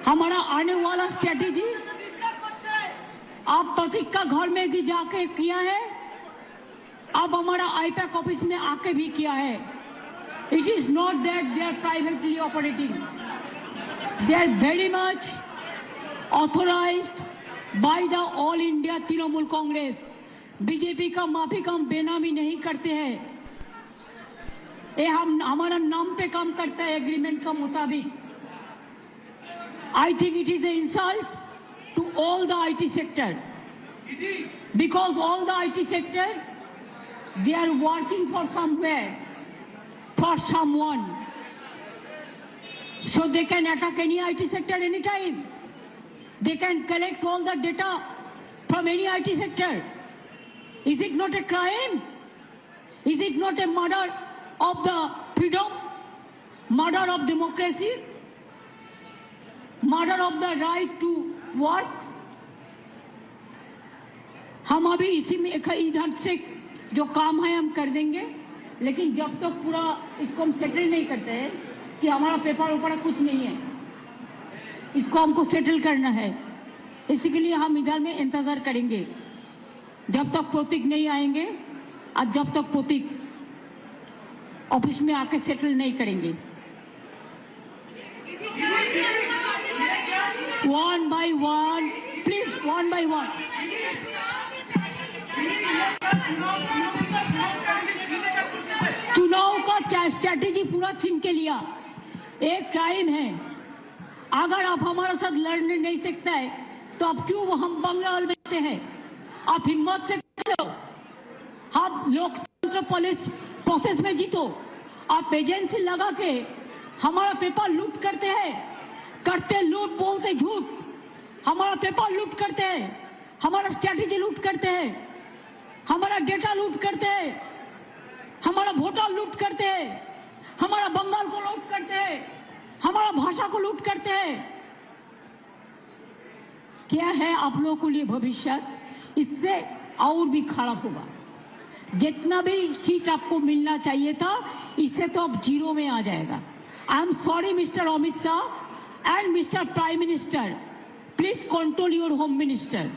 हमारा आने वाला स्ट्रेटेजी आप प्रतीक का घर में भी जाके किया है, अब हमारा आईपैक ऑफिस में आके भी किया है। It is not that they are privately operating, they are very much authorised by the all India Trinamool Congress. BJP का माफिक हम बेनामी नहीं करते हैं, ये हम हमारा नाम पे काम करता है एग्रीमेंट का मुताबिक। I think it is an insult to all the IT sector, because all the IT sector, they are working for somewhere, for someone, so they can attack any IT sector anytime. They can collect all the data from any IT sector. Is it not a crime? Is it not a murder of the freedom, murder of democracy, murder of the right to work? हम अभी इसी में इधर से जो काम है हम कर देंगे, लेकिन जब तक पूरा इसको हम सेटल नहीं करते हैं कि हमारा पेपर ऊपर कुछ नहीं है, इसको हमको सेटल करना है, इसी के लिए हम इधर में इंतजार करेंगे जब तक प्रतीक नहीं आएंगे और जब तक प्रतीक ऑफिस में आके सेटल नहीं करेंगे। One by one, please, one by one. चुनाव का स्ट्रैटेजी पूरा छीन के लिया, एक क्राइम है। अगर आप हमारे साथ लड़ने नहीं सकते हैं तो आप क्यों हम बंगाल में रहते हैं? आप हिम्मत से लो, आप लोकतंत्र पुलिस प्रोसेस में जीतो। आप एजेंसी लगा के हमारा पेपर लूट करते हैं, करते लूट, बोलते झूठ, हमारा पेपर लूट करते हैं, हमारा स्ट्रैटेजी लूट करते हैं, हमारा डेटा लूट करते हैं, हमारा वोटर लूट करते हैं, हमारा बंगाल को लूट करते हैं, हमारा भाषा को लूट करते हैं। क्या है आप लोगों के लिए भविष्य? इससे और भी खराब होगा। जितना भी सीट आपको मिलना चाहिए था, इससे तो अब जीरो में आ जाएगा। I am sorry mister Amit Shah and mister prime minister, please control your home minister.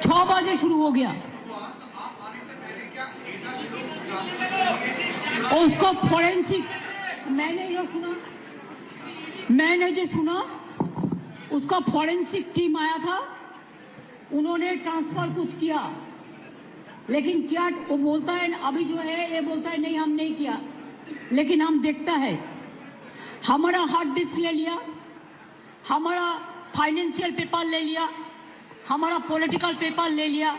छह बजे शुरू हो गया, उसको फोरेंसिक, मैंने जो सुना उसका फॉरेंसिक टीम आया था, उन्होंने ट्रांसफर कुछ किया, लेकिन क्या वो बोलता है अभी जो है, ये बोलता है नहीं हम नहीं किया, लेकिन हम देखता है हमारा हार्ड डिस्क ले लिया, हमारा फाइनेंशियल पेपर ले लिया, हमारा पॉलिटिकल पेपर ले लिया।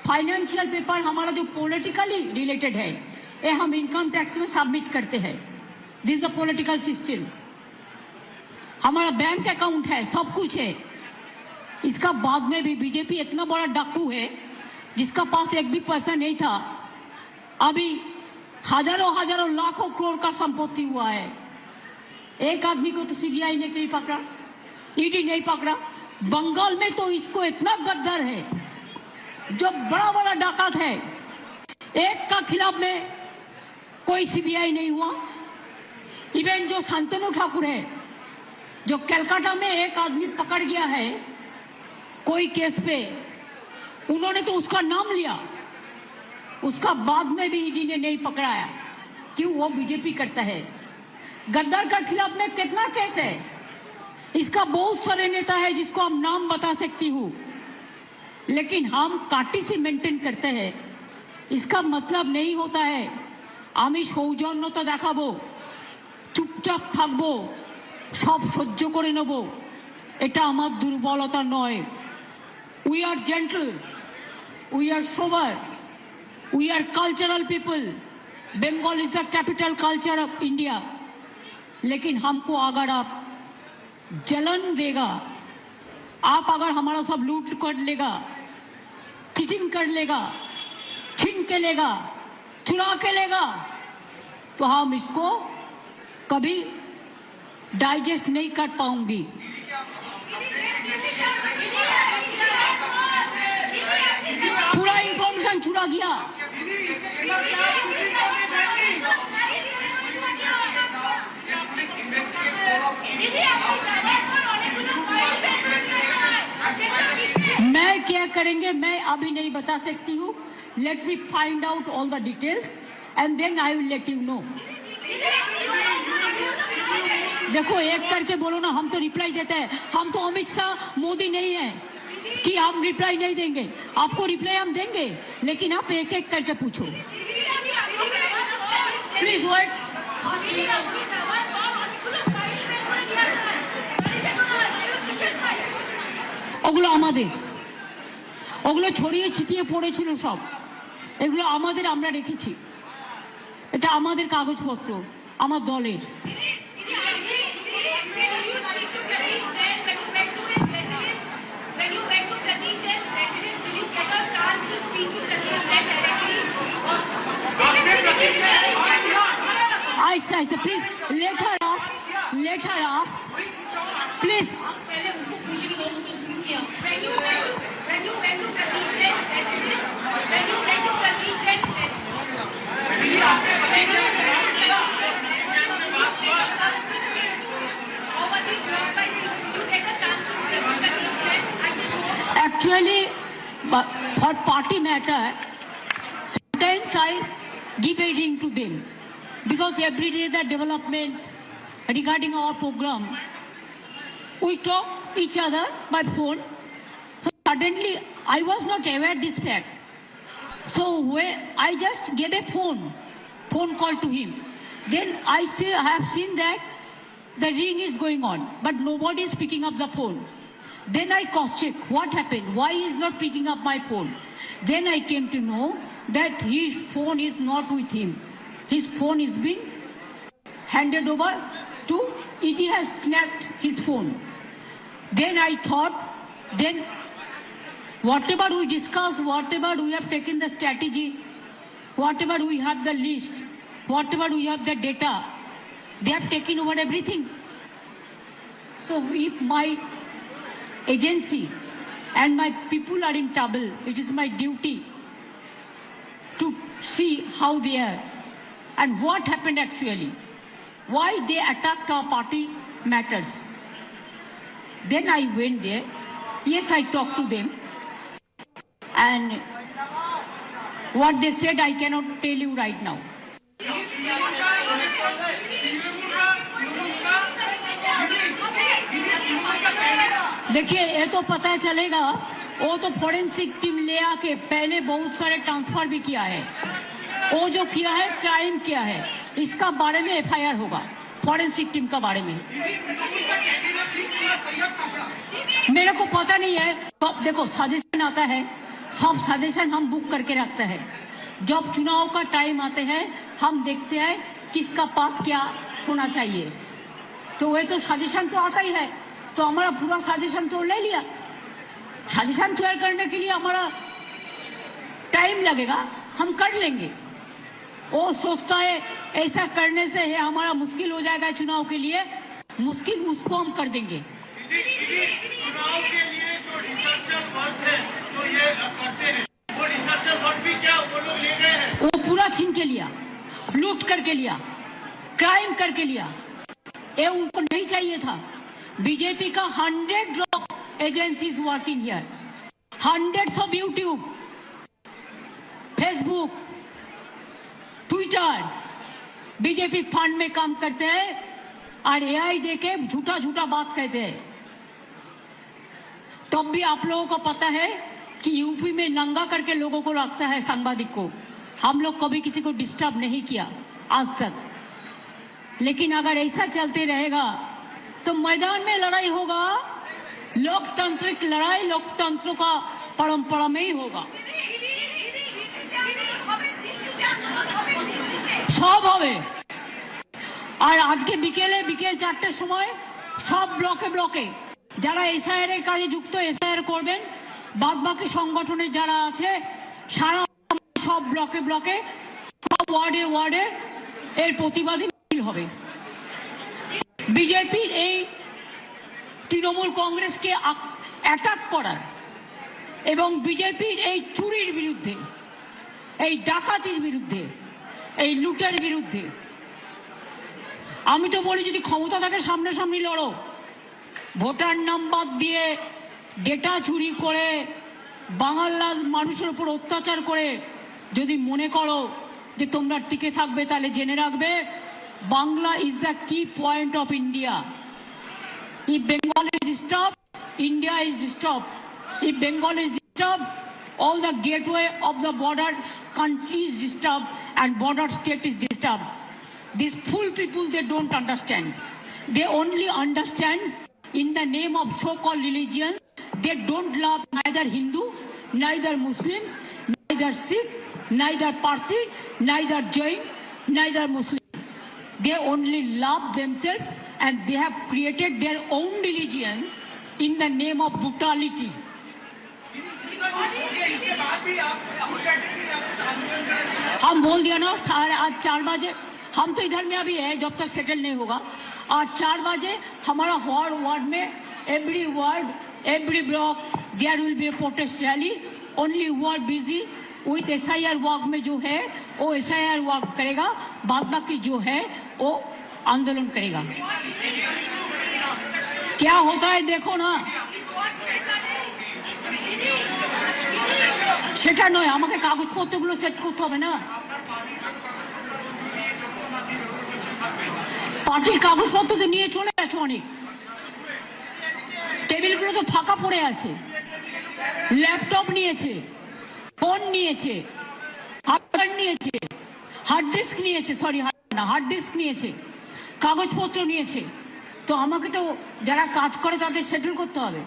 फाइनेंशियल पेपर हमारा जो पॉलिटिकली रिलेटेड है, ये हम इनकम टैक्स में सबमिट करते हैं। This is the political system. हमारा बैंक अकाउंट है, सब कुछ है। इसका बाद में भी बीजेपी इतना बड़ा डाकू है जिसका पास एक भी पैसा नहीं था, अभी हजारों लाखों करोड़ का संपत्ति हुआ है। एक आदमी को तो सीबीआई ने नहीं पकड़ा, ईडी नहीं पकड़ा। बंगाल में तो इसको इतना गद्दार है, जो बड़ा बड़ा डाकत है, एक का खिलाफ में कोई सीबीआई नहीं हुआ। इवन जो शांतनु ठाकुर है, जो कलकत्ता में एक आदमी पकड़ गया है कोई केस पे, उन्होंने तो उसका नाम लिया, उसका बाद में भी ईडी ने नहीं पकड़ाया। क्यों? वो बीजेपी करता है। गद्दार का खिलाफ में कितना केस है, इसका बहुत सारे नेता है जिसको हम नाम बता सकती हूँ, लेकिन हम काटी से मेंटेन करते हैं। इसका मतलब नहीं होता है আমি সৌজন্যতা দেখাবো, চুপচাপ থাকবো, সব সহ্য করে নেব, এটা আমার দুর্বলতা নয়। We are gentle, we are sober, we are cultural people. Bengal is the capital culture of India. लेकिन हमको अगर आप जलन देगा, आप अगर हमारा सब लूट कर लेगा, चीटिंग कर लेगा, छीन के लेगा, चुरा के लेगा, तो हम इसको कभी डाइजेस्ट नहीं कर पाऊंगी। पूरा इंफॉर्मेशन चुरा गया। करेंगे मैं अभी नहीं बता सकती हूँ. Let me find out all the details and then I will let you know. देखो एक करके बोलो ना, हम तो रिप्लाई देते हैं. हम तो अमित शाह मोदी नहीं है कि हम रिप्लाई नहीं देंगे. आपको रिप्लाई हम देंगे, लेकिन आप एक एक करके पूछो. Please wait. ওগুলো আমাদের, ওগুলো ছড়িয়ে ছিটিয়ে পড়েছিল সব. এগুলো আমাদের, আমরা রেখেছি. এটা আমাদের কাগজপত্র, আমার দলের. I say, please let her ask. Let her ask. Please. Actually, for party matter, sometimes I give a ring to them because every day the development regarding our program, we talk each other by phone. So suddenly, I was not aware this fact. So when I just gave a phone call to him. Then I have seen that the ring is going on, but nobody is picking up the phone. Then I cross-check what happened, why he is not picking up my phone. Then I came to know that his phone is not with him. His phone is been handed over to, ED has snatched his phone. Then I thought, then whatever we discussed, whatever we have taken the strategy, whatever we have the list, whatever we have the data, they have taken over everything. So if my agency and my people are in trouble, it is my duty to see how they are and what happened actually, why they attacked our party matters. Then I went there. Yes, I talked to them, and what they said I cannot tell you right now. देखिए, ये तो पता चलेगा. वो तो forensic team ले आके पहले बहुत सारे ट्रांसफर भी किया है. वो जो किया है, क्राइम किया है, इसका बारे में एफआईआर होगा फॉरेंसिक टीम का बारे में. मेरे को पता नहीं है. तो देखो, सजेशन आता है, सब सजेशन हम बुक करके रखते हैं. जब चुनाव का टाइम आते हैं, हम देखते हैं किसका पास क्या होना चाहिए. तो वह तो सजेशन तो आता ही है, तो हमारा पूरा सजेशन तो ले लिया. सजेशन तैयार करने के लिए हमारा टाइम लगेगा, हम कर लेंगे. वो सोचता है ऐसा करने से है हमारा मुश्किल हो जाएगा चुनाव के लिए. मुश्किल उसको हम कर देंगे. चुनाव के लिए जो रिसर्चर वर्क है, जो ये करते हैं, वो रिसर्चर वर्क भी क्या वो लोग ले गए हैं? वो पूरा छीन के लिया, लूट करके लिया, क्राइम करके लिया. ये उनको नहीं चाहिए था. बीजेपी का 100 agencies working here, hundreds of YouTube, Facebook, Twitter, BJP fund में काम करते हैं और एआई देके झूठा झूठा बात कहते हैं. तब भी आप लोगों को पता है कि यूपी में नंगा करके लोगों को रखता है, सांबादिक को. हम लोग कभी किसी को डिस्टर्ब नहीं किया आज तक. लेकिन अगर ऐसा चलते रहेगा तो मैदान में लड़ाई होगा. लोकतांत्रिक लड़ाई लोकतंत्र का परंपरा में ही होगा. সব হবে. আর আজকে বিকেল 4টার সময় সব ব্লকে ব্লকে যারা এসআইআর এর কাজে যুক্ত এসআইআর করবেন, বাদ বাকি সংগঠনে যারা আছে সারা সব ব্লকে ব্লকে সব ওয়ার্ডে ওয়ার্ডে এর প্রতিবাদী মিছিল হবে. বিজেপির এই তৃণমূল কংগ্রেসকে অ্যাটাক করার এবং বিজেপির এই চুরির বিরুদ্ধে, এই ডাকাতির বিরুদ্ধে, এই লুটের বিরুদ্ধে আমি তো বলি যদি ক্ষমতা থাকে সামনাসামনি লড়ো. ভোটার নাম্বার দিয়ে ডেটা চুরি করে বাংলার মানুষের উপর অত্যাচার করে যদি মনে করো যে তোমরা টিকে থাকবে, তাহলে জেনে রাখবে বাংলা ইজ দ্য কি point of India. If Bengal is disturbed, India is disturbed. If Bengal is disturbed, all the gateway of the border country is disturbed and border state is disturbed. These fool people, they don't understand. They only understand in the name of so-called religions. They don't love neither Hindu, neither Muslims, neither Sikh, neither Parsi, neither Jain, neither Muslim. They only love themselves and they have created their own religions in the name of brutality. हम बोल दिया ना, आज 4 बजे हम तो इधर में अभी है जब तक सेटल नहीं होगा। आज 4 बजे हमारा हर वार्ड में every ward every block there will be a protest rally. Only ward busy with SIR work में जो है वो SIR वर्क करेगा, बाद बाकी जो है वो आंदोलन करेगा। क्या होता है देखो ना, সেটা নয়, আমাকে কাগজপত্রগুলো সেট করতে হবে না। পার্টির কাগজপত্র তো নিয়ে চলে গেছে, অনেক টেবিলগুলো তো ফাঁকা পড়ে আছে, ল্যাপটপ নিয়েছে, ফোন নিয়েছে, হার্ড নিয়েছে, হার্ড ডিস্ক নিয়েছে, সরি হার্ড ডিস্ক নিয়েছে, কাগজপত্র নিয়েছে। তো আমাকে তো যারা কাজ করে তাদের সেটেল করতে হবে।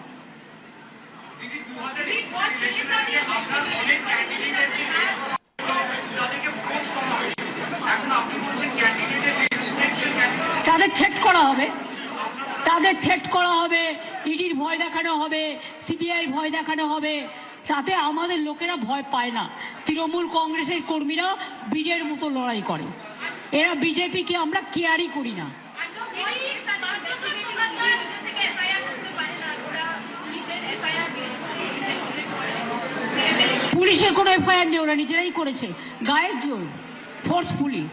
তাদের থ্রেট করা হবে, তাদের থ্রেট করা হবে, ইডির ভয় দেখানো হবে, CBI ভয় দেখানো হবে। তাতে আমাদের লোকেরা ভয় পায় না। তৃণমূল কংগ্রেসের কর্মীরা বীরের মতো লড়াই করে, এরা বিজেপিকে আমরা কেয়ারই করি না। পুলিশের কোনো FIR নেই, ওরা নিজেরাই করেছে, গায়ের জোর, forcefully.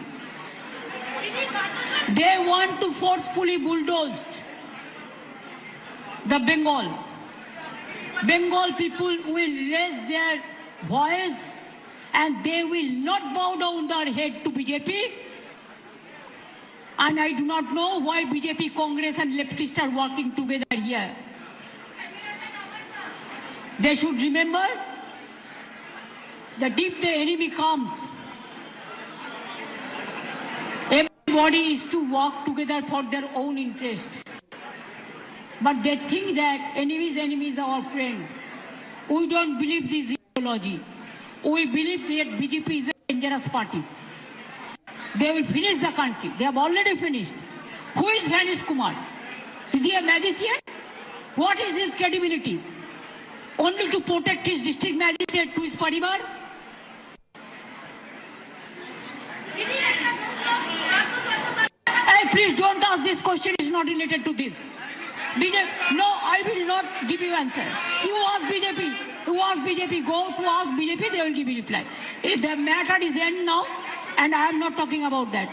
They want to forcefully bulldoze the Bengal. Bengal people will raise their voice and they will not bow down their head to BJP. And I do not know why BJP, Congress and leftists are working together here. They should remember that if the enemy comes, everybody is to work together for their own interest. But they think that enemies are our friend. We don't believe this ideology. We believe that BJP is a dangerous party. They will finish the country. They have already finished. Who is Manish Kumar? Is he a magician? What is his credibility? Only to protect his district magistrate to his parivar? Hey, please don't ask this question. It's not related to this. BJP, no, I will not give you answer. You ask BJP. You ask BJP. Go to ask BJP. They will give you reply. If the matter is end now, and I am not talking about that.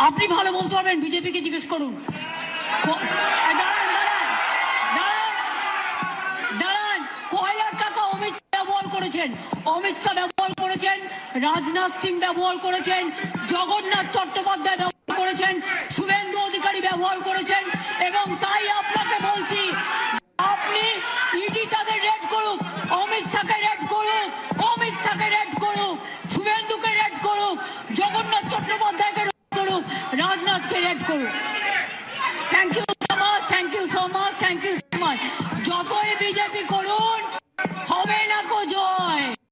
আপনি ভালো বলতে পারবেন, বিজেপিকে জিজ্ঞেস করুন। দাঁড়ান, কয়লার টাকা অমিত শাহ ব্যবহার করেছেন, অমিত শাহ ব্যবহার করেছেন, রাজনাথ সিং ব্যবহার করেছেন, জগন্নাথ চট্টোপাধ্যায় ব্যবহার করেছেন, শুভেন্দু অধিকারী ব্যবহার করেছেন। এবং তাই আপনাকে বলছি, আপনি ইডি তাদের রেড করুক, অমিত শাহকে রেড করুক, অমিত শাহকে রেড করুক, শুভেন্দুকে রেড করুক, জগন্নাথ চট্টোপাধ্যায়কে রেড করুক, রাজনাথকে রেড করুক। Thank you so much, thank you so much, thank you so much. যতই বিজেপি